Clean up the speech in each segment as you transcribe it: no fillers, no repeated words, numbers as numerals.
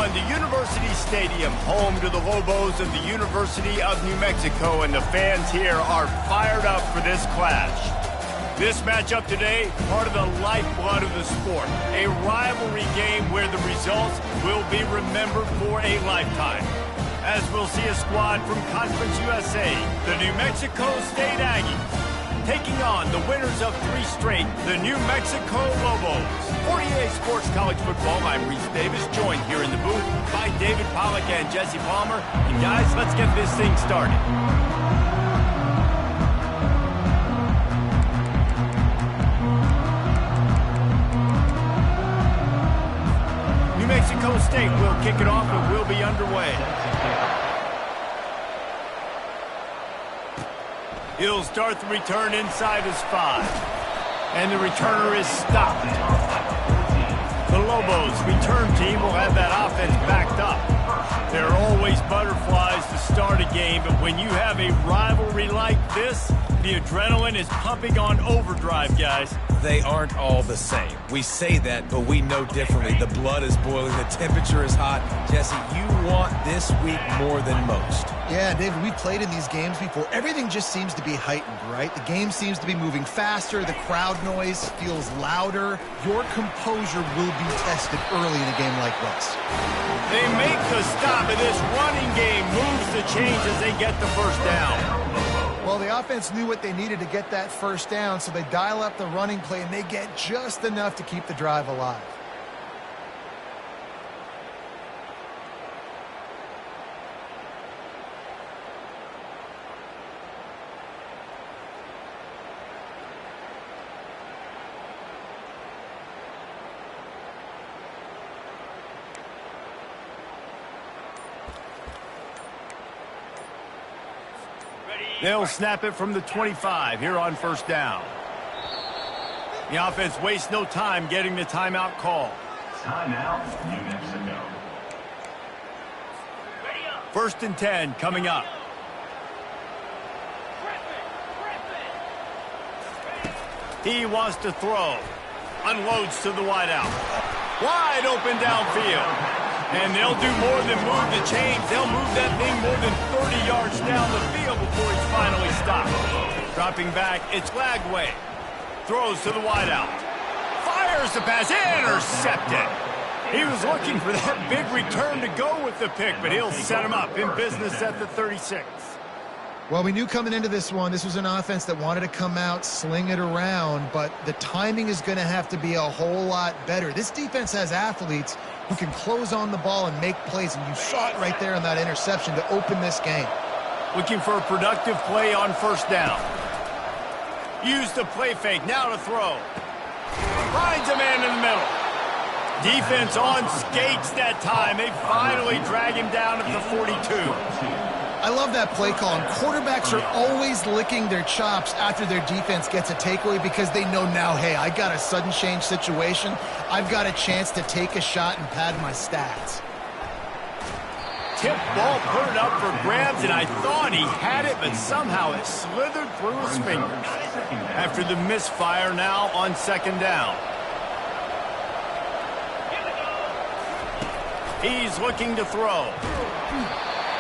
on the University Stadium, home to the Lobos of the University of New Mexico, and the fans here are fired up for this clash. This matchup today, part of the lifeblood of the sport, a rivalry game where the results will be remembered for a lifetime. As we'll see a squad from Conference USA, the New Mexico State Aggies, taking on the winners of 3 straight, the New Mexico Lobos. 48 Sports College Football, I'm Reese Davis, joined here in the booth by David Pollack and Jesse Palmer. And guys, let's get this thing started. New Mexico State will kick it off and will be underway. He'll start the return inside his 5. And the returner is stopped. The Lobos return team will have that offense backed up. There are always butterflies to start a game, but when you have a rivalry like this, the adrenaline is pumping on overdrive, guys. They aren't all the same. We say that, but we know differently. The blood is boiling. The temperature is hot. Jesse, you want this week more than most. Yeah, David, we've played in these games before. Everything just seems to be heightened, right? The game seems to be moving faster. The crowd noise feels louder. Your composure will be tested early in a game like this. They make the stop, and this running game moves the chains as they get the first down. Well, the offense knew what they needed to get that first down, so they dial up the running play, and they get just enough to keep the drive alive. They'll snap it from the 25 here on first down. The offense wastes no time getting the timeout call. Timeout, New Mexico. First and 10 coming up. He wants to throw. Unloads to the wideout. Wide open downfield. And they'll do more than move the chains. They'll move that thing more than 30 yards down the field before he's finally stopped. Dropping back, it's Lagway. Throws to the wideout. Fires the pass. Intercepted. He was looking for that big return to go with the pick, but he'll set him up in business at the 36. Well, we knew coming into this one, this was an offense that wanted to come out, sling it around, but the timing is going to have to be a whole lot better. This defense has athletes who can close on the ball and make plays, and you saw it right there on that interception to open this game. Looking for a productive play on first down. Use the play fake, now to throw. Finds a man in the middle. Defense on skates that time. They finally drag him down at the 42. I love that play call, and quarterbacks are always licking their chops after their defense gets a takeaway because they know now, hey, I got a sudden change situation. I've got a chance to take a shot and pad my stats. Tip ball, put it up for grabs, and I thought he had it, but somehow it slithered through his fingers. After the misfire now on second down. He's looking to throw.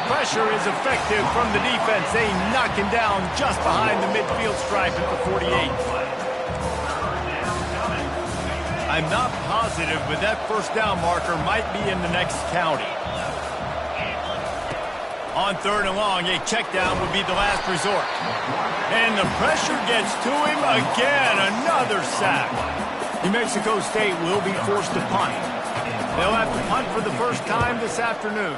Pressure is effective from the defense. They knock him down just behind the midfield stripe at the 48. I'm not positive, but that first down marker might be in the next county. On third and long, a check down would be the last resort. And the pressure gets to him again. Another sack. New Mexico State will be forced to punt. They'll have to punt for the first time this afternoon.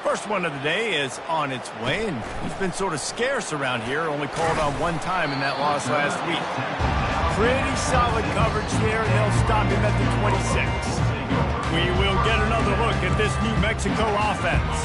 First one of the day is on its way, and he's been sort of scarce around here, only called on one time in that loss last week. Pretty solid coverage there, and they'll stop him at the 26. We will get another look at this New Mexico offense.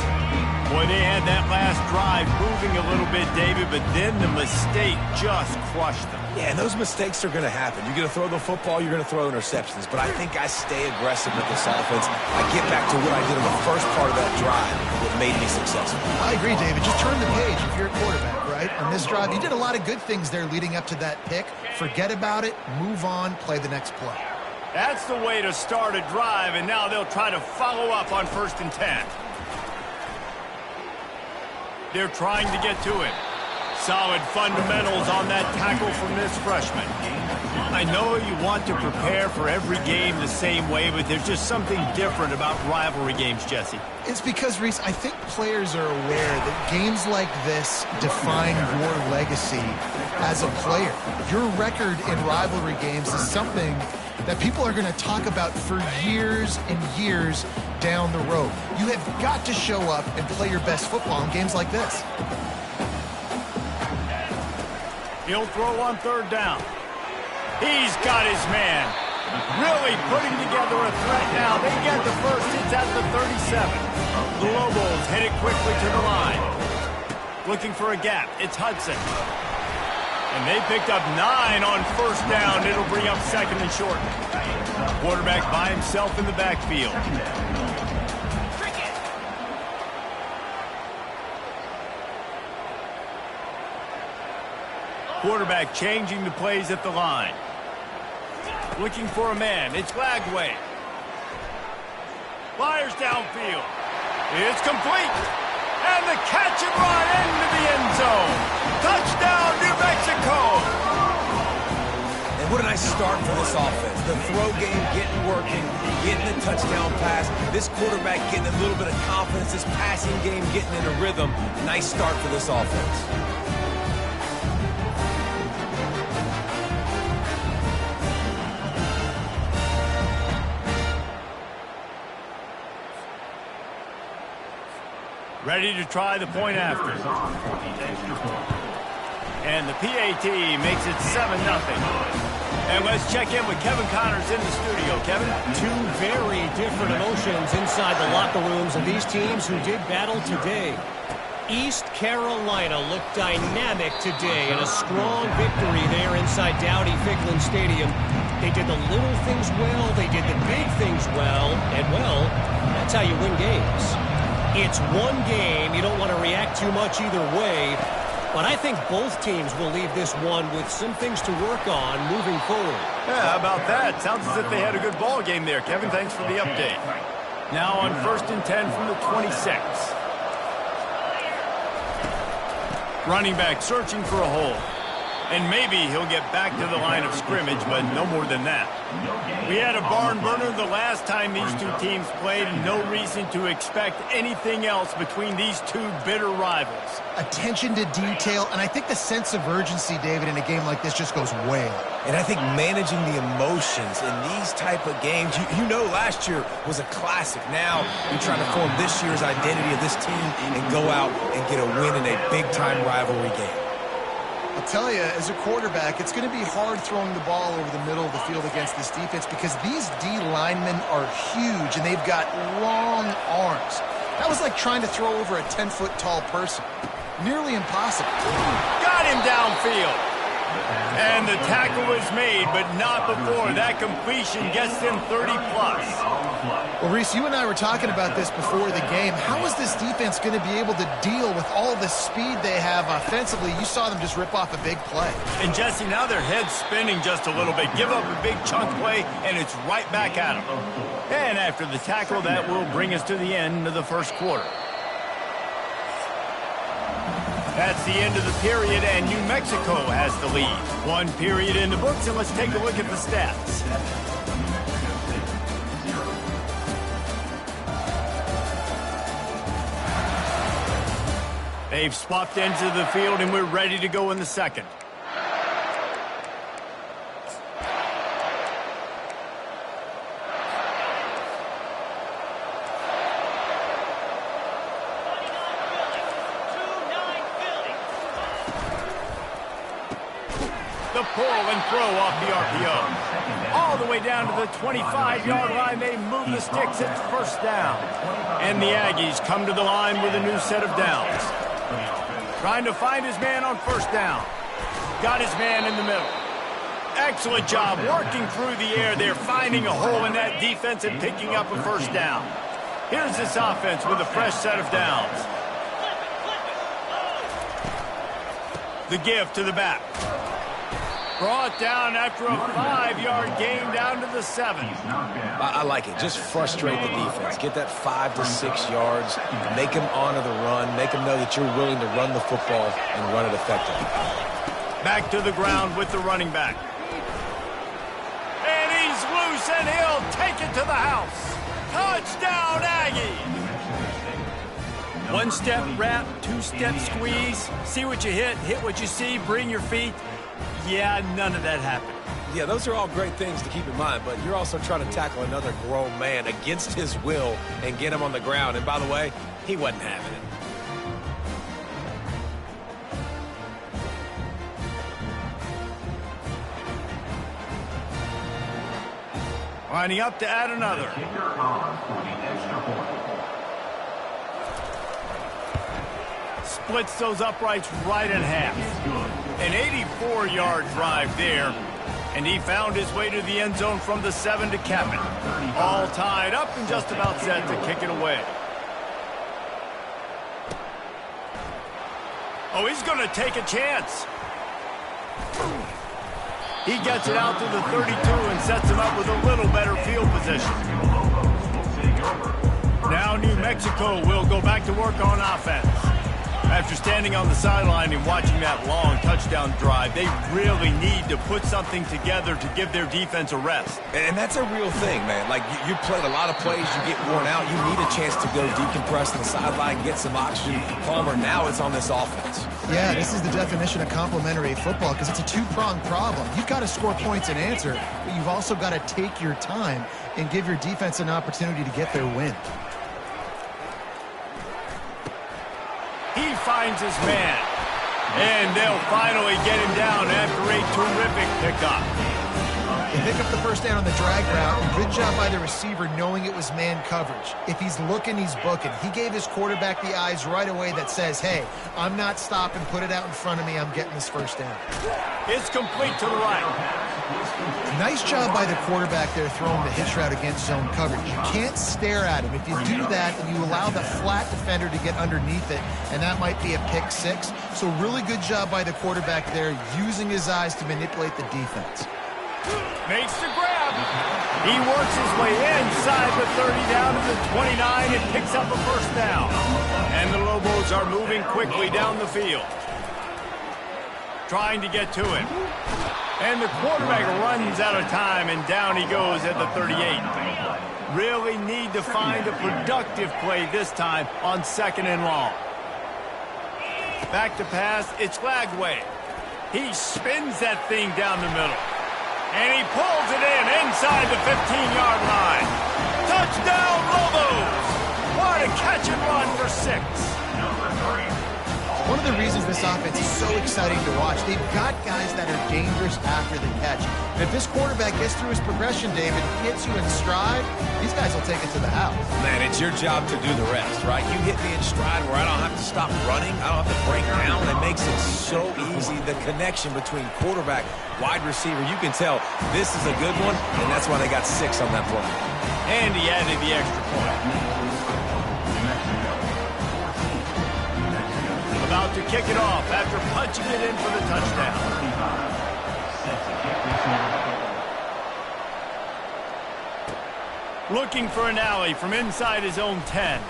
Boy, they had that last drive moving a little bit, David, but then the mistake just crushed them. Yeah, and those mistakes are going to happen. You're going to throw the football, you're going to throw interceptions. But I think I stay aggressive with this offense. I get back to what I did in the first part of that drive that made me successful. I agree, David. Just turn the page if you're a quarterback, right? On this drive, you did a lot of good things there leading up to that pick. Forget about it, move on, play the next play. That's the way to start a drive, and now they'll try to follow up on 1st and 10. They're trying to get to him. Solid fundamentals on that tackle from this freshman. I know you want to prepare for every game the same way, but there's just something different about rivalry games, Jesse. It's because, Reese, I think players are aware that games like this define your legacy as a player. Your record in rivalry games is something that people are going to talk about for years and years down the road. You have got to show up and play your best football in games like this. He'll throw on 3rd down. He's got his man. Really putting together a threat now. They get the first. It's at the 37. The Lobos hit it quickly to the line. Looking for a gap. It's Hudson. And they picked up 9 on 1st down. It'll bring up 2nd and short. Quarterback by himself in the backfield. Quarterback changing the plays at the line. Looking for a man. It's Lagway. Fires downfield. It's complete. And the catch and run into the end zone. Touchdown, New Mexico. And what a nice start for this offense. The throw game getting working, getting the touchdown pass. This quarterback getting a little bit of confidence. This passing game getting in a rhythm. Nice start for this offense. Ready to try the point after. And the PAT makes it 7-0. And let's check in with Kevin Connors in the studio. Kevin? Two very different emotions inside the locker rooms of these teams who did battle today. East Carolina looked dynamic today in a strong victory there inside Dowdy-Ficklin Stadium. They did the little things well, they did the big things well, and well, that's how you win games. It's one game. You don't want to react too much either way. But I think both teams will leave this one with some things to work on moving forward. Yeah, how about that? Sounds as if they had a good ball game there. Kevin, thanks for the update. Now on 1st and 10 from the 26. Running back searching for a hole. And maybe he'll get back to the line of scrimmage, but no more than that. We had a barn burner the last time these two teams played, and no reason to expect anything else between these two bitter rivals. Attention to detail, and I think the sense of urgency, David, in a game like this just goes way up. And I think managing the emotions in these type of games, you know last year was a classic. Now you're trying to form this year's identity of this team and go out and get a win in a big-time rivalry game. I'll tell you, as a quarterback, it's going to be hard throwing the ball over the middle of the field against this defense because these D linemen are huge and they've got long arms. That was like trying to throw over a 10-foot tall person. Nearly impossible. Got him downfield. And the tackle was made, but not before. That completion gets them 30-plus. Well, Reese, you and I were talking about this before the game. How is this defense going to be able to deal with all the speed they have offensively? You saw them just rip off a big play. And, Jesse, now their head's spinning just a little bit. Give up a big chunk play, and it's right back at them. And after the tackle, that will bring us to the end of the first quarter. That's the end of the period, and New Mexico has the lead. One period in the books, and let's take a look at the stats. They've swapped ends of the field, and we're ready to go in the second. The pull and throw off the RPO. All the way down to the 25-yard line. They move the sticks. It's 1st down. And the Aggies come to the line with a new set of downs. Trying to find his man on 1st down. Got his man in the middle. Excellent job working through the air. They're finding a hole in that defense and picking up a 1st down. Here's this offense with a fresh set of downs. The give to the back. Brought down after a 5-yard gain down to the 7. I like it. Just frustrate the defense. Get that 5 to 6 yards. Make them honor the run. Make them know that you're willing to run the football and run it effectively. Back to the ground with the running back. And he's loose, and he'll take it to the house. Touchdown, Aggies! One-step wrap, two-step squeeze. See what you hit what you see, bring your feet. Yeah, none of that happened. Yeah, those are all great things to keep in mind, but you're also trying to tackle another grown man against his will and get him on the ground. And by the way, he wasn't having it. Lining up to add another. Splits those uprights right in half. An 84-yard drive there, and he found his way to the end zone from the 7 to cap it. All tied up and just about set to kick it away. Oh, he's going to take a chance. He gets it out to the 32 and sets him up with a little better field position. Now New Mexico will go back to work on offense. After standing on the sideline and watching that long touchdown drive, they really need to put something together to give their defense a rest. And that's a real thing, man. Like, you played a lot of plays, you get worn out, you need a chance to go decompress on the sideline, get some oxygen. Palmer, now it's on this offense. Yeah, this is the definition of complementary football because it's a two-pronged problem. You've got to score points and answer, but you've also got to take your time and give your defense an opportunity to get their win. He finds his man, and they'll finally get him down after a terrific pickup. They pick up the first down on the drag route, and good job by the receiver knowing it was man coverage. If he's looking, he's booking. He gave his quarterback the eyes right away that says, hey, I'm not stopping, put it out in front of me, I'm getting this first down. It's complete to the right. Nice job by the quarterback there throwing the hitch route against zone coverage. You can't stare at him. If you do that, then you allow the flat defender to get underneath it, and that might be a pick six. So really good job by the quarterback there using his eyes to manipulate the defense. Makes the grab. He works his way inside the 30 down to the 29 and picks up a first down. And the Lobos are moving quickly down the field, trying to get to him. And the quarterback runs out of time, and down he goes at the 38. Really need to find a productive play this time on 2nd and long. Back to pass, it's Lagway. He spins that thing down the middle. And he pulls it in inside the 15-yard line. Touchdown, Lobos! What a catch and run for 6. One of the reasons this offense is so exciting to watch, they've got guys that are dangerous after the catch. And if this quarterback gets through his progression, David, hits you in stride, these guys will take it to the house. Man, it's your job to do the rest, right? You hit me in stride where I don't have to stop running. I don't have to break down. It makes it so easy. The connection between quarterback, wide receiver, you can tell this is a good one, and that's why they got 6 on that play. And he added the extra point. About to kick it off after punching it in for the touchdown. Looking for an alley from inside his own 10.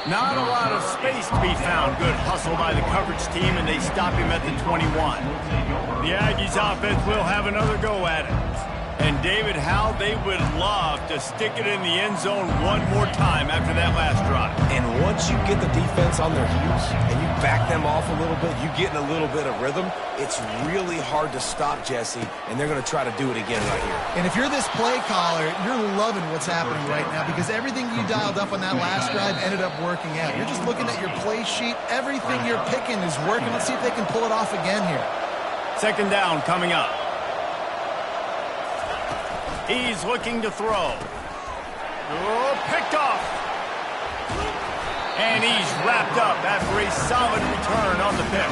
Not a lot of space to be found. Good hustle by the coverage team, and they stop him at the 21. The Aggies offense will have another go at it. And David, how they would love to stick it in the end zone one more time after that last drive. And once you get the defense on their heels and you back them off a little bit, you get in a little bit of rhythm, it's really hard to stop Jesse, and they're going to try to do it again right here. And if you're this play caller, you're loving what's happening right now because everything you dialed up on that last drive ended up working out. You're just looking at your play sheet. Everything you're picking is working. Let's see if they can pull it off again here. 2nd down coming up. He's looking to throw. Oh, picked off. And he's wrapped up after a solid return on the pick.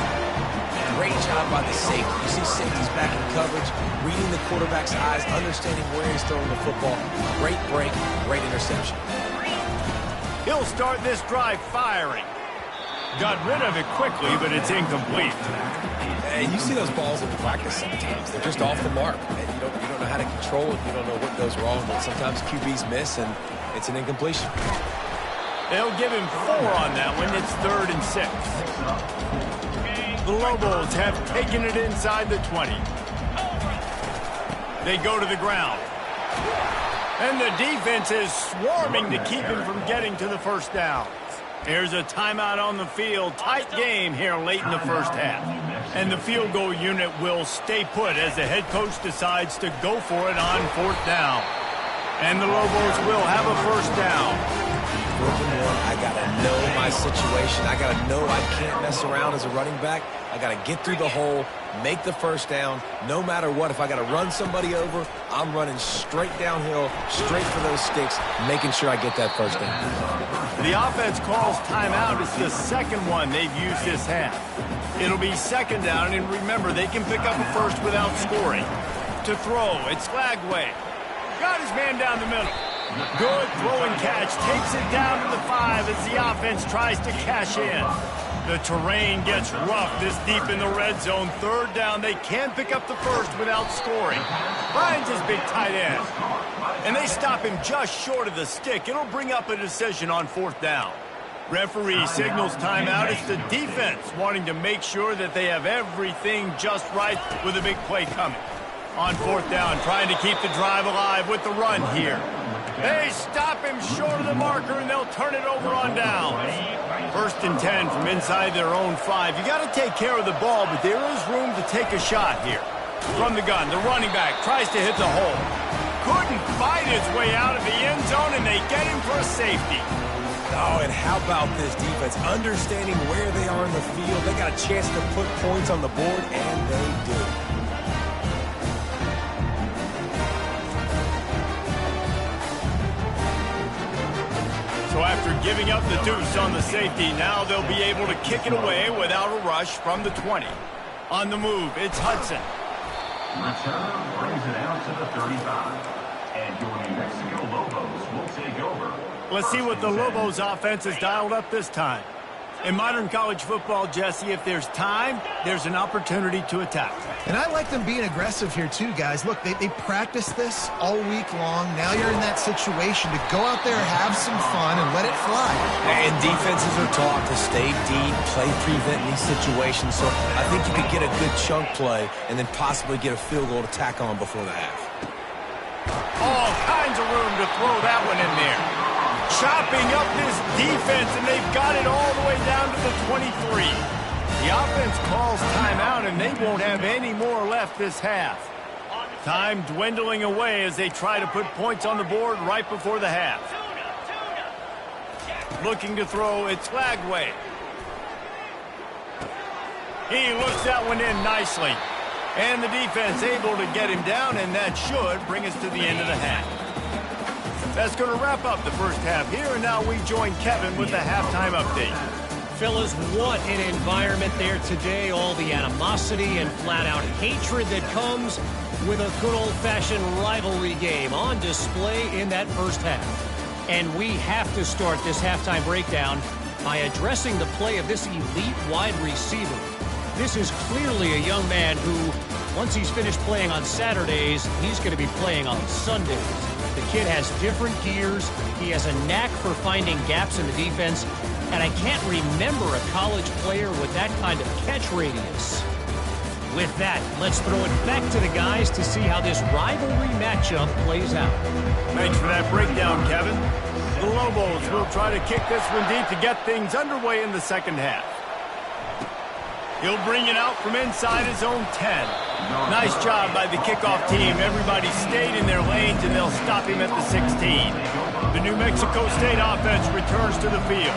Great job by the safety. You see safeties back in coverage, reading the quarterback's eyes, understanding where he's throwing the football. Great break, great interception. He'll start this drive firing. Got rid of it quickly, but it's incomplete. And you see those balls in practice sometimes. They're just off the mark. And you don't know how to control it. You don't know what goes wrong. But sometimes QBs miss, and it's an incompletion. They'll give him 4 on that one. It's 3rd and 6. The Lobos have taken it inside the 20. They go to the ground. And the defense is swarming to keep him from getting to the first down. Here's a timeout on the field. Tight game here late in the first half. And the field goal unit will stay put as the head coach decides to go for it on 4th down. And the Lobos will have a first down. 4th and 1, I got to know my situation. I got to know I can't mess around as a running back. I got to get through the hole, make the first down. No matter what, if I got to run somebody over, I'm running straight downhill, straight for those sticks, making sure I get that first down. The offense calls timeout. It's the second one they've used this half. It'll be 2nd down, and remember, they can pick up a first without scoring. To throw, it's Lagway. Got his man down the middle. Good throw and catch. Takes it down to the 5 as the offense tries to cash in. The terrain gets rough this deep in the red zone. 3rd down. They can pick up the first without scoring. Finds his big tight end. And they stop him just short of the stick. It'll bring up a decision on 4th down. Referee signals timeout. It's the defense wanting to make sure that they have everything just right with a big play coming. On 4th down, trying to keep the drive alive with the run here. They stop him short of the marker, and they'll turn it over on down. 1st and 10 from inside their own 5. You got to take care of the ball, but there is room to take a shot here. From the gun, the running back tries to hit the hole. Couldn't fight his way out of the end zone, and they get him for a safety. Oh, and how about this defense? Understanding where they are in the field. They got a chance to put points on the board, and they do. So after giving up the deuce on the safety, now they'll be able to kick it away without a rush from the 20. On the move, it's Hudson. Return brings it out to the 35. And your New Mexico Lobos will take over. Let's see what the Lobos offense has dialed up this time. In modern college football, Jesse, if there's time, there's an opportunity to attack. And I like them being aggressive here too, guys. Look, they practice this all week long. Now you're in that situation to go out there, have some fun, and let it fly. And defenses are taught to stay deep, play prevent in these situations. So I think you could get a good chunk play and then possibly get a field goal to tack on before the half. All kinds of room to throw that one in there. Chopping up this defense, and they've got it all the way down to the 23. The offense calls timeout, and they won't have any more left this half. Time dwindling away as they try to put points on the board right before the half. Looking to throw, it's Lagway. He looks that one in nicely. And the defense able to get him down, and that should bring us to the end of the half. That's going to wrap up the first half here, and now we join Kevin with the halftime update. Fellas, what an environment there today. All the animosity and flat-out hatred that comes with a good old-fashioned rivalry game on display in that first half. And we have to start this halftime breakdown by addressing the play of this elite wide receiver. This is clearly a young man who, once he's finished playing on Saturdays, he's going to be playing on Sundays. The kid has different gears. He has a knack for finding gaps in the defense. And I can't remember a college player with that kind of catch radius. With that, let's throw it back to the guys to see how this rivalry matchup plays out. Thanks for that breakdown, Kevin. The Lobos will try to kick this one deep to get things underway in the second half. He'll bring it out from inside his own 10. Nice job by the kickoff team. Everybody stayed in their lanes, and they'll stop him at the 16. The New Mexico State offense returns to the field.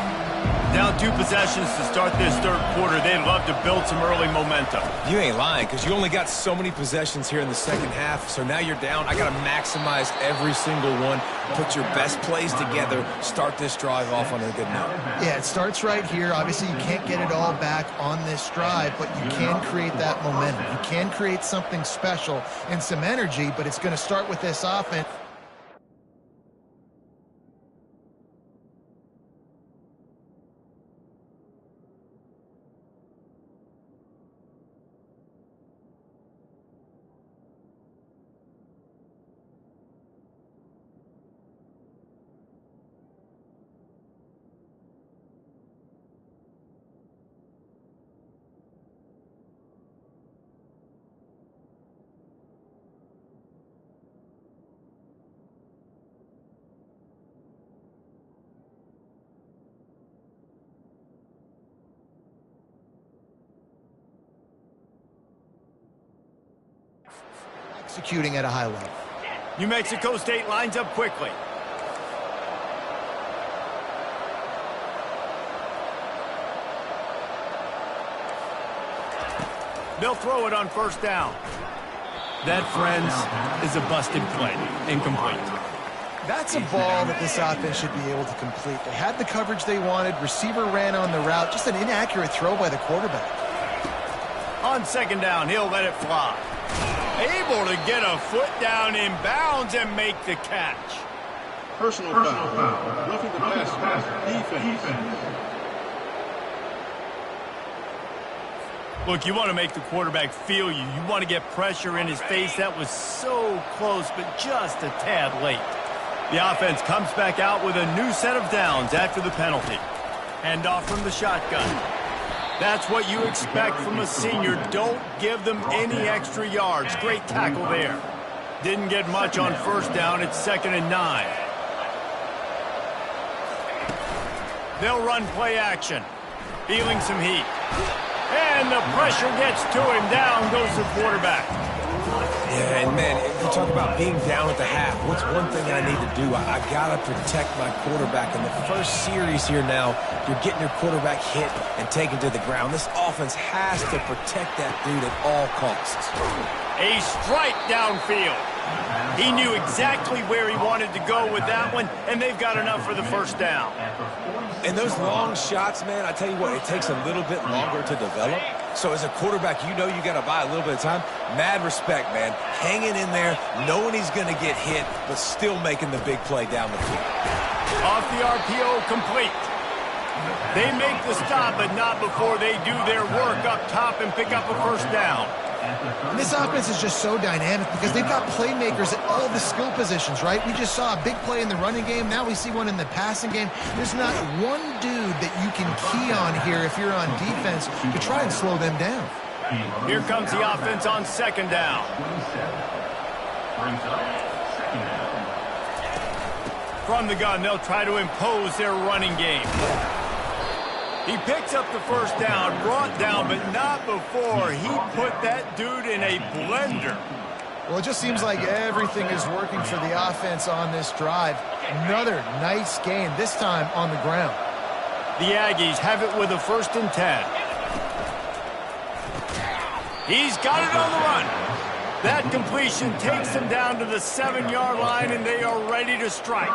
Down 2 possessions to start this third quarter. They'd love to build some early momentum. You ain't lying, because you only got so many possessions here in the second half, so now you're down. I got to maximize every single one, put your best plays together, start this drive off on a good note. Yeah, it starts right here. Obviously, you can't get it all back on this drive, but you can create that momentum. You can create something special and some energy, but it's going to start with this offense. executing at a high level. New Mexico State lines up quickly. They'll throw it on first down. That, friends, is a busted play. Incomplete. That's a ball that this offense should be able to complete. They had the coverage they wanted. Receiver ran on the route. Just an inaccurate throw by the quarterback. On second down, he'll let it fly. Able to get a foot down in bounds and make the catch. Personal foul. Roughing the passer. Defense. Look, you want to make the quarterback feel you. You want to get pressure in his face. That was so close, but just a tad late. The offense comes back out with a new set of downs after the penalty. Hand off from the shotgun. That's what you expect from a senior. Don't give them any extra yards. Great tackle there. Didn't get much on first down. It's 2nd and 9. They'll run play action. Feeling some heat. And the pressure gets to him. Down goes the quarterback. Yeah, and man, if you talk about being down at the half, what's one thing I need to do? I got to protect my quarterback. In the first series here now, you're getting your quarterback hit and taken to the ground. This offense has to protect that dude at all costs. A strike downfield. He knew exactly where he wanted to go with that one, and they've got enough for the first down. And those long shots, man, I tell you what, it takes a little bit longer to develop. So as a quarterback, you know you got to buy a little bit of time. Mad respect, man. Hanging in there, knowing he's going to get hit, but still making the big play down the field. Off the RPO, complete. They make the stop, but not before they do their work up top and pick up a first down. And this offense is just so dynamic because they've got playmakers at all the skill positions, right? We just saw a big play in the running game. Now we see one in the passing game. There's not one dude that you can key on here if you're on defense to try and slow them down. Here comes the offense on second down. From the gun, they'll try to impose their running game. He picks up the first down, brought down, but not before he put that dude in a blender. Well, it just seems like everything is working for the offense on this drive. Another nice gain, this time on the ground. The Aggies have it with a 1st and 10. He's got it on the run. That completion takes them down to the 7-yard line, and they are ready to strike.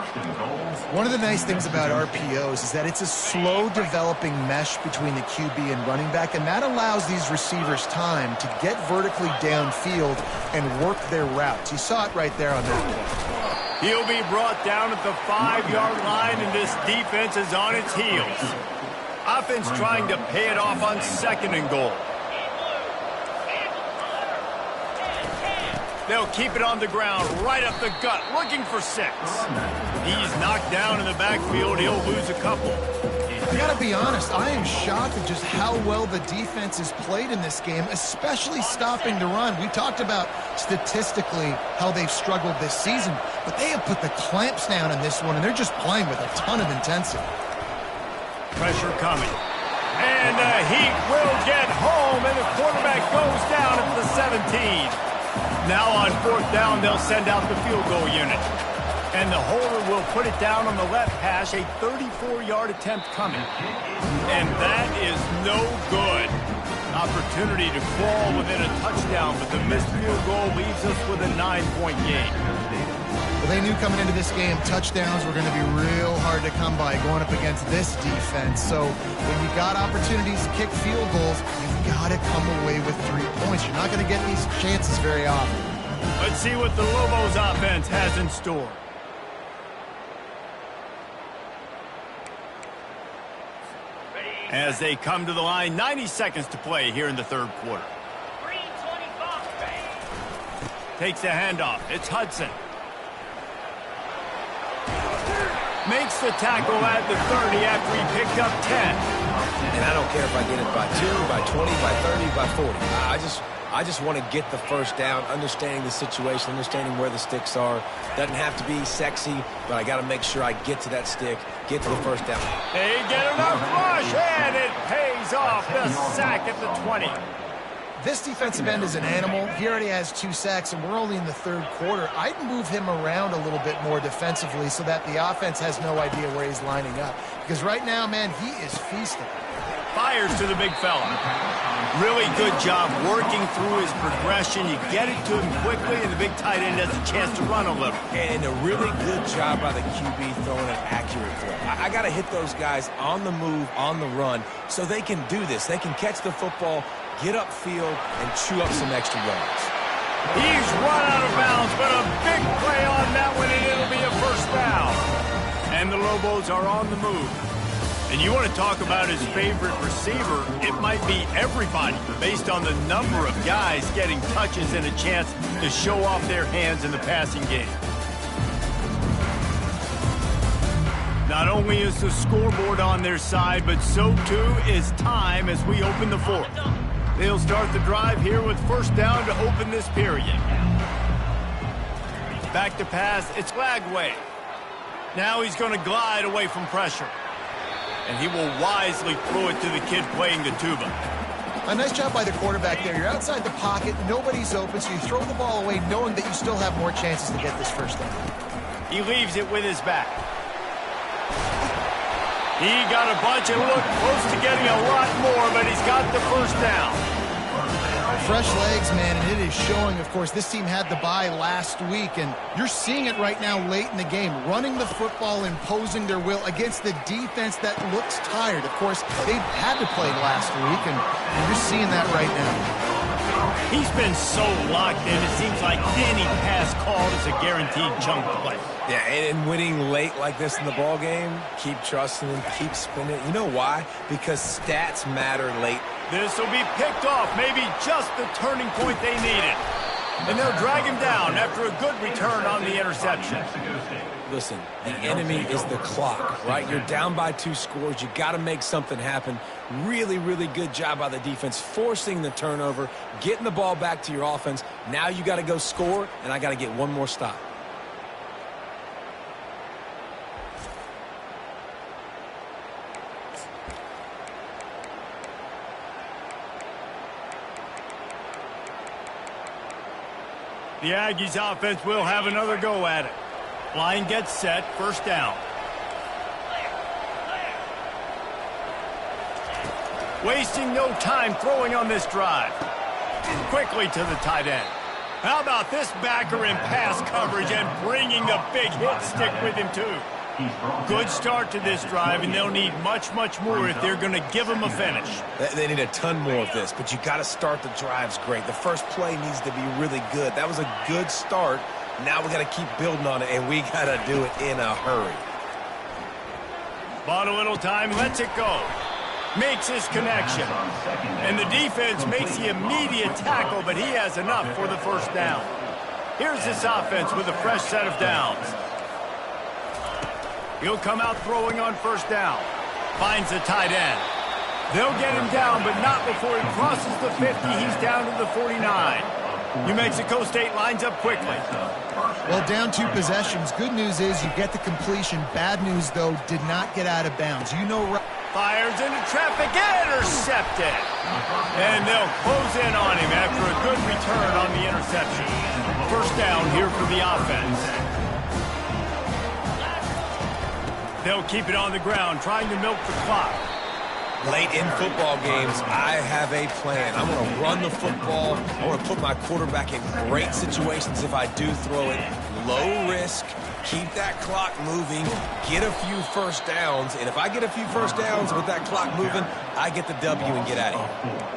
One of the nice things about RPOs is that it's a slow-developing mesh between the QB and running back, and that allows these receivers time to get vertically downfield and work their routes. You saw it right there on that play. He'll be brought down at the 5-yard line, and this defense is on its heels. Offense trying to pay it off on 2nd and goal. They'll keep it on the ground, right up the gut, looking for 6. He's knocked down in the backfield. He'll lose a couple. I gotta be honest, I am shocked at just how well the defense has played in this game, especially stopping the run. We talked about statistically how they've struggled this season, but they have put the clamps down in this one, and they're just playing with a ton of intensity. Pressure coming. And the heat will get home, and the quarterback goes down at the 17. Now on 4th down, they'll send out the field goal unit. And the holder will put it down on the left hash, a 34-yard attempt coming. And that is no good. Opportunity to crawl within a touchdown, but the missed field goal leaves us with a 9-point game. Well, they knew coming into this game touchdowns were going to be real hard to come by going up against this defense. So when you got opportunities to kick field goals, you've got to come away with 3 points. You're not going to get these chances very often. Let's see what the Lobos offense has in store. As they come to the line, 90 seconds to play here in the 3rd quarter. Takes the handoff. It's Hudson. Makes the tackle at the 30 after he picked up 10. And I don't care if I get it by 2, by 20, by 30, by 40. I just want to get the first down, understanding the situation, understanding where the sticks are. Doesn't have to be sexy, but I got to make sure I get to that stick, get to the first down. They get enough rush, and it pays off. The sack at the 20. this defensive end is an animal. He already has 2 sacks, and we're only in the 3rd quarter. I'd move him around a little bit more defensively so that the offense has no idea where he's lining up. Because right now, man, he is feasting. Fires to the big fella. Really good job working through his progression. You get it to him quickly, and the big tight end has a chance to run a little. And a really good job by the QB throwing an accurate throw. I got to hit those guys on the move, on the run, so they can do this. They can catch the football, get upfield, and chew up some extra yards. He's run out of bounds, but a big play on that one, and it'll be a first down. And the Lobos are on the move. And you want to talk about his favorite receiver, it might be everybody based on the number of guys getting touches and a chance to show off their hands in the passing game. Not only is the scoreboard on their side, but so too is time as we open the 4th. They'll start the drive here with first down to open this period. Back to pass, it's Lagway. Now he's going to glide away from pressure. And he will wisely throw it to the kid playing the tuba. A nice job by the quarterback there. You're outside the pocket, nobody's open, so you throw the ball away knowing that you still have more chances to get this first down. He leaves it with his back. He got a bunch and looked close to getting a lot more, but he's got the first down. Fresh legs, man, and it is showing. Of course, this team had the bye last week, and you're seeing it right now late in the game. Running the football, imposing their will against the defense that looks tired. Of course, they had to play last week, and you're seeing that right now. He's been so locked in, it seems like any pass called is a guaranteed chunk play. Yeah, and winning late like this in the ball game, keep trusting him, keep spinning. You know why? Because stats matter late. This will be picked off, maybe just the turning point they needed. And they'll drag him down after a good return on the interception. Listen, the enemy is the clock, right? You're down by 2 scores. You got to make something happen. Really, really good job by the defense, forcing the turnover, getting the ball back to your offense. Now you got to go score, and I got to get one more stop. The Aggies offense will have another go at it. Line gets set, first down. Wasting no time throwing on this drive. Quickly to the tight end. How about this backer in pass coverage and bringing the big hit stick with him too. Good start to this drive, and they'll need much, much more if they're going to give them a finish. They need a ton more of this, but you got to start the drives great. The first play needs to be really good. That was a good start. Now we got to keep building on it, and we got to do it in a hurry. Bought a little time, lets it go. Makes his connection. And the defense makes the immediate tackle, but he has enough for the first down. Here's this offense with a fresh set of downs. He'll come out throwing on first down. Finds the tight end. They'll get him down, but not before he crosses the 50. He's down to the 49. New Mexico State lines up quickly. Well, down 2 possessions. Good news is you get the completion. Bad news, though, did not get out of bounds. You know... Fires into traffic, intercepted. And they'll close in on him after a good return on the interception. First down here for the offense. They'll keep it on the ground, trying to milk the clock. Late in football games, I have a plan. I'm going to run the football. I want to put my quarterback in great situations if I do throw it. Low risk, keep that clock moving, get a few first downs. And if I get a few first downs with that clock moving, I get the W and get out of here.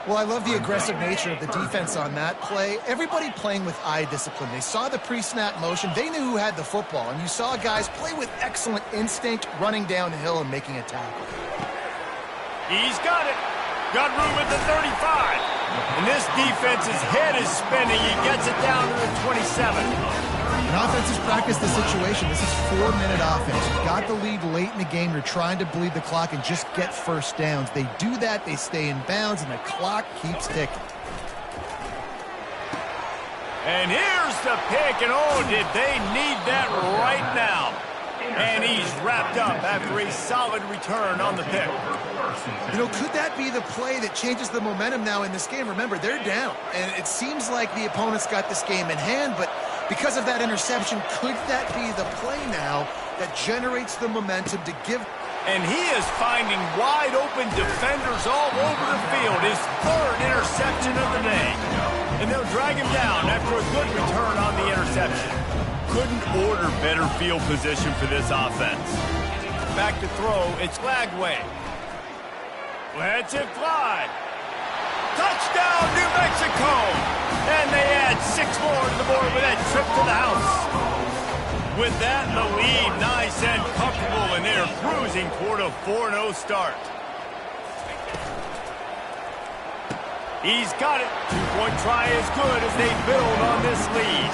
Well, I love the aggressive nature of the defense on that play. Everybody playing with eye discipline. They saw the pre-snap motion. They knew who had the football. And you saw guys play with excellent instinct, running downhill and making a tackle. He's got it. Got room at the 35. And this defense's head is spinning. He gets it down to the 27. And offenses practice the situation. This is 4-minute offense. You got the lead late in the game. You're trying to bleed the clock and just get first downs. They do that. They stay in bounds, and the clock keeps ticking. And here's the pick, and oh, did they need that right now. And he's wrapped up after a solid return on the pick. You know, could that be the play that changes the momentum now in this game? Remember, they're down, and it seems like the opponent's got this game in hand, but because of that interception, could that be the play now that generates the momentum to give? And he is finding wide-open defenders all over the field. His third interception of the day. And they'll drag him down after a good return on the interception. Couldn't order better field position for this offense. Back to throw, it's Lagway. Lets it fly. Touchdown, New Mexico! And they add 6 more to the board with that trip to the house. With that, the lead nice and comfortable, and they're cruising toward a 4-0 start. He's got it. 2-point try is good as they build on this lead.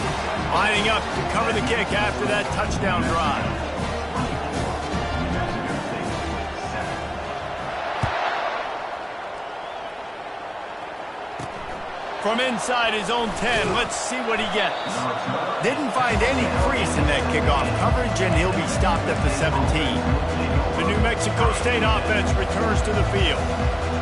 Lining up to cover the kick after that touchdown drive. From inside his own 10, let's see what he gets. Didn't find any crease in that kickoff coverage, and he'll be stopped at the 17. The New Mexico State offense returns to the field.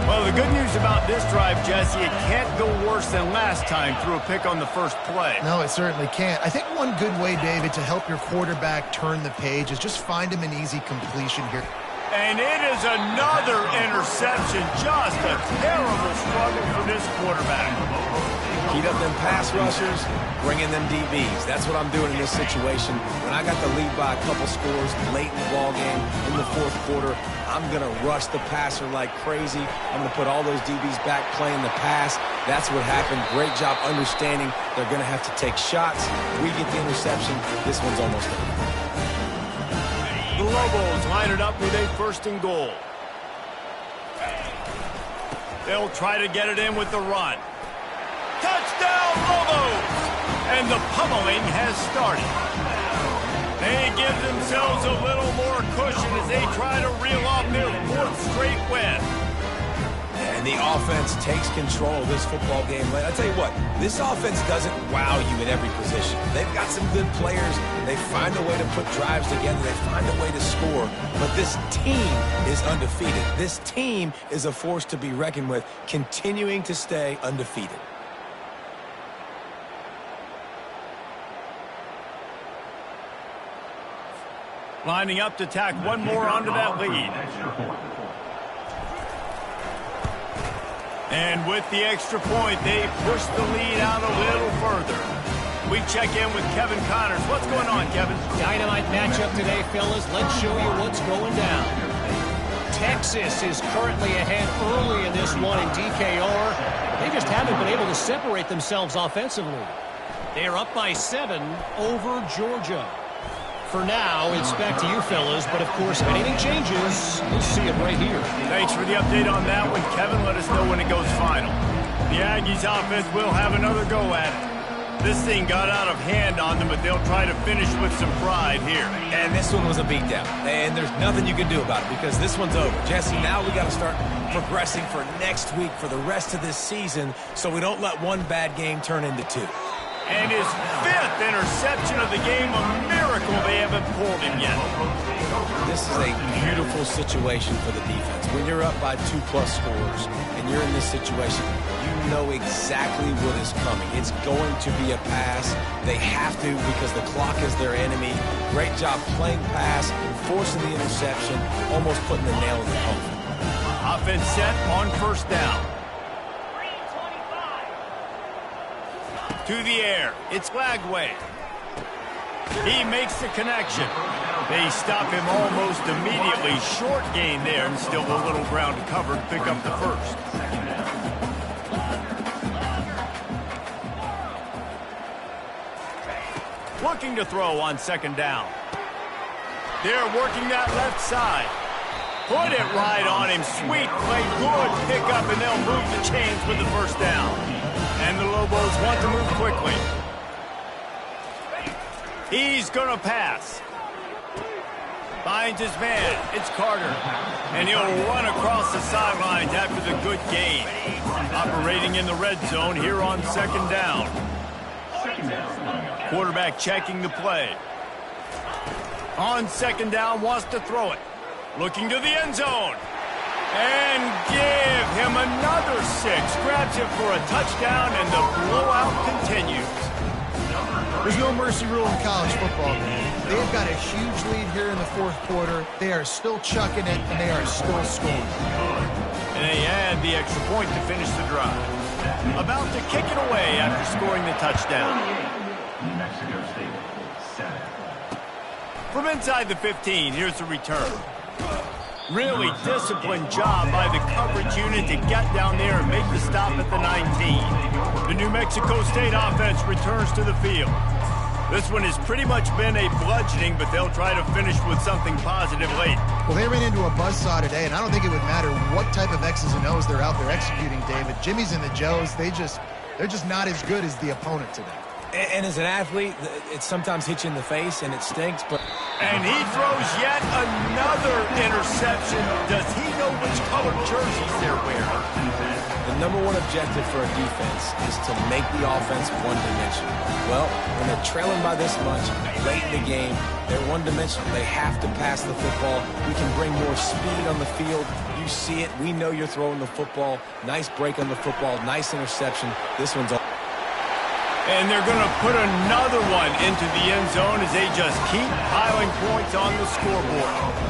Well, the good news about this drive, Jesse, it can't go worse than last time through a pick on the first play. No, it certainly can't. I think one good way, David, to help your quarterback turn the page is just find him an easy completion here. And it is another interception. Just a terrible struggle for this quarterback. Heat up them pass rushers, bring in them DBs. That's what I'm doing in this situation. When I got the lead by a couple scores late in the ball game in the fourth quarter, I'm going to rush the passer like crazy. I'm going to put all those DBs back playing the pass. That's what happened. Great job understanding they're going to have to take shots. We get the interception. This one's almost over. The Lobos line it up with a 1st and goal. They'll try to get it in with the run. Touchdown, Lobos! And the pummeling has started. They give themselves a little more cushion as they try to reel off their 4th straight win. And the offense takes control of this football game. I tell you what, this offense doesn't wow you at every position. They've got some good players. They find a way to put drives together. They find a way to score. But this team is undefeated. This team is a force to be reckoned with, continuing to stay undefeated. Lining up to tack one more onto that lead. And with the extra point, they push the lead out a little further. We check in with Kevin Connors. What's going on, Kevin? Dynamite matchup today, fellas. Let's show you what's going down. Texas is currently ahead early in this one in DKR. They just haven't been able to separate themselves offensively. They're up by 7 over Georgia. For now, it's back to you, fellas. But, of course, if anything changes, you'll see it right here. Thanks for the update on that one, Kevin. Let us know when it goes final. The Aggies offense will have another go at it. This thing got out of hand on them, but they'll try to finish with some pride here. And this one was a beatdown. And there's nothing you can do about it because this one's over. Jesse, now we got to start progressing for next week for the rest of this season so we don't let one bad game turn into 2. And his 5th interception of the game, a miracle they haven't pulled him yet. This is a beautiful situation for the defense. When you're up by 2+ scores and you're in this situation, you know exactly what is coming. It's going to be a pass. They have to because the clock is their enemy. Great job playing pass, forcing the interception, almost putting the nail in the coffin. Offense set on 1st down. To the air, it's Lagway. He makes the connection. They stop him almost immediately. Short gain there and still a little ground to cover to pick up the 1st. Looking to throw on 2nd down. They're working that left side. Put it right on him. Sweet play, good pickup, and they'll move the chains with the 1st down. And the Lobos want to move quickly. He's going to pass. Finds his man. It's Carter. And he'll run across the sidelines after the good gain. Operating in the red zone here on 2nd down. Quarterback checking the play. On second down, wants to throw it. Looking to the end zone. And give him another 6. Grabs him for a touchdown, and the blowout continues. There's no mercy rule in college football. They've got a huge lead here in the fourth quarter. They are still chucking it, and they are still scoring. And they add the extra point to finish the drive. About to kick it away after scoring the touchdown. New Mexico State, 7. From inside the 15, here's the return. Really disciplined job by the coverage unit to get down there and make the stop at the 19. The New Mexico State offense returns to the field. This one has pretty much been a bludgeoning, but they'll try to finish with something positive late. Well, they ran into a buzzsaw today, and I don't think it would matter what type of X's and O's they're out there executing, David. Jimmy's and the Joes, they're just not as good as the opponent today. And as an athlete, it sometimes hits you in the face, and it stinks. But And he throws yet another interception. Does he know which color jerseys they're wearing? the number one objective for a defense is to make the offense one-dimensional. Well, when they're trailing by this much, late in the game, they're one-dimensional. They have to pass the football. We can bring more speed on the field. You see it. We know you're throwing the football. Nice break on the football. Nice interception. This one's all. And they're going to put another one into the end zone as they just keep piling points on the scoreboard.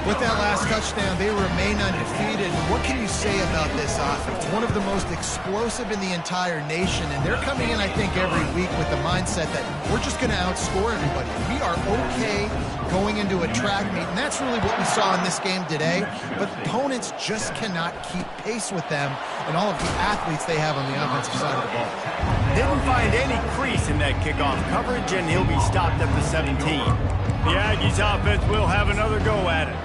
With that last touchdown, they remain undefeated. What can you say about this offense? One of the most explosive in the entire nation, and they're coming in, I think, every week with the mindset that we're just going to outscore everybody. We are okay going into a track meet, and that's really what we saw in this game today. But opponents just cannot keep pace with them and all of the athletes they have on the offensive side of the ball. Didn't find any crease in that kickoff coverage, and he'll be stopped at the 17. The Aggies offense will have another go at it.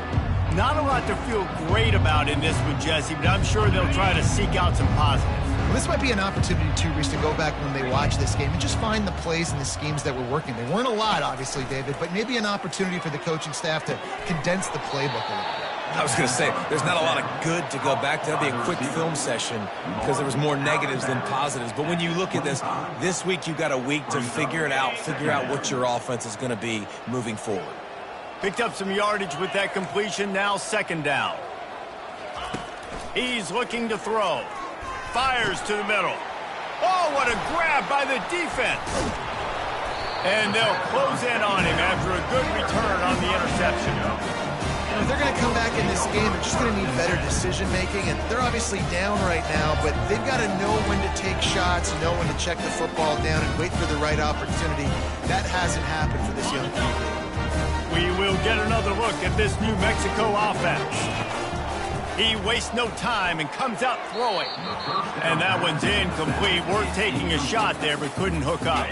Not a lot to feel great about in this one, Jesse, but I'm sure they'll try to seek out some positives. Well, this might be an opportunity, too, Reese, to go back when they watch this game and just find the plays and the schemes that were working. They weren't a lot, obviously, David, but maybe an opportunity for the coaching staff to condense the playbook a little bit. I was going to say, there's not a lot of good to go back to. That'd be a quick film session because there was more negatives than positives. But when you look at this week you got a week to figure it out, figure out what your offense is going to be moving forward. Picked up some yardage with that completion, now second down. He's looking to throw. Fires to the middle. Oh, what a grab by the defense. And they'll close in on him after a good return on the interception. If they're going to come back in this game, they're just going to need better decision-making, and they're obviously down right now, but they've got to know when to take shots, know when to check the football down, and wait for the right opportunity. That hasn't happened for this young team. We will get another look at this New Mexico offense. He wastes no time and comes out throwing. And that one's incomplete. We're taking a shot there, but couldn't hook up.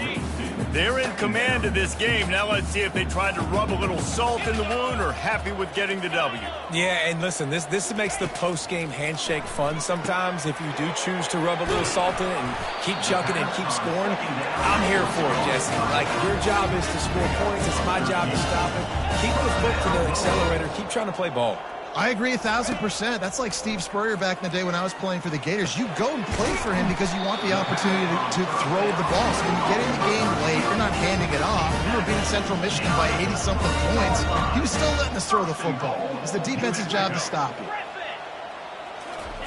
They're in command of this game. Now let's see if they tried to rub a little salt in the wound or happy with getting the W. Yeah, and listen, this makes the post-game handshake fun sometimes. If you do choose to rub a little salt in it and keep chucking and keep scoring, I'm here for it, Jesse. Like, your job is to score points. It's my job to stop it. Keep the foot to the accelerator. Keep trying to play ball. I agree 1,000%. That's like Steve Spurrier back in the day when I was playing for the Gators. You go and play for him because you want the opportunity to throw the ball. So when you get in the game late, you're not handing it off. We were beating Central Michigan by 80-something points. He was still letting us throw the football. It's the defense's job to stop you.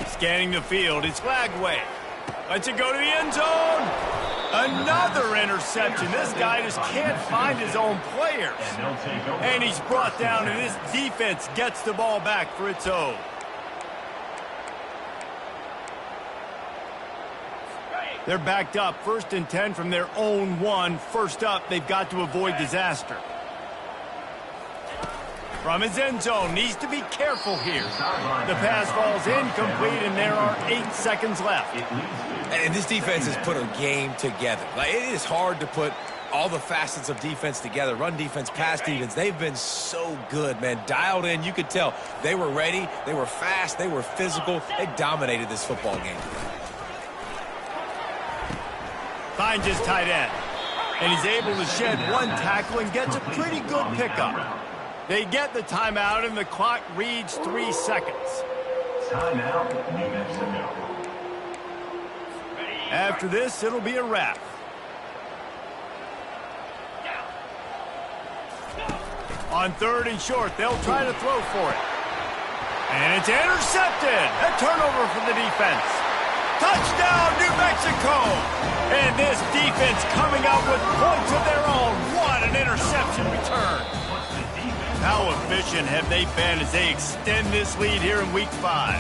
Scanning the field, it's Lagway. Lets it go to the end zone. Another interception. This guy just can't find his own players. And he's brought down, and this defense gets the ball back for its own. They're backed up, 1st and 10 from their own 1. First up, they've got to avoid disaster. From his end zone, needs to be careful here. The pass falls incomplete, and there are 8 seconds left. And this defense has put a game together. Like, it is hard to put all the facets of defense together. Run defense, pass defense. They've been so good, man. Dialed in. You could tell they were ready. They were fast. They were physical. They dominated this football game. Finds his tight end. And he's able to shed one tackle and gets a pretty good pickup. They get the timeout, and the clock reads 3 seconds. Timeout, New Mexico. After this, it'll be a wrap. On 3rd and short, they'll try to throw for it. And it's intercepted. A turnover for the defense. Touchdown, New Mexico! And this defense coming out with points of their own. What an interception return. How efficient have they been as they extend this lead here in Week 5?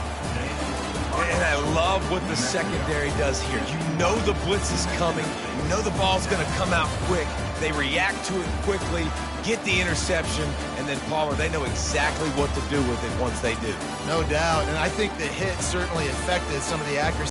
And I love what the secondary does here. You know the blitz is coming. You know the ball's going to come out quick. They react to it quickly, get the interception, and then, Palmer, they know exactly what to do with it once they do. No doubt, and I think the hit certainly affected some of the accuracy.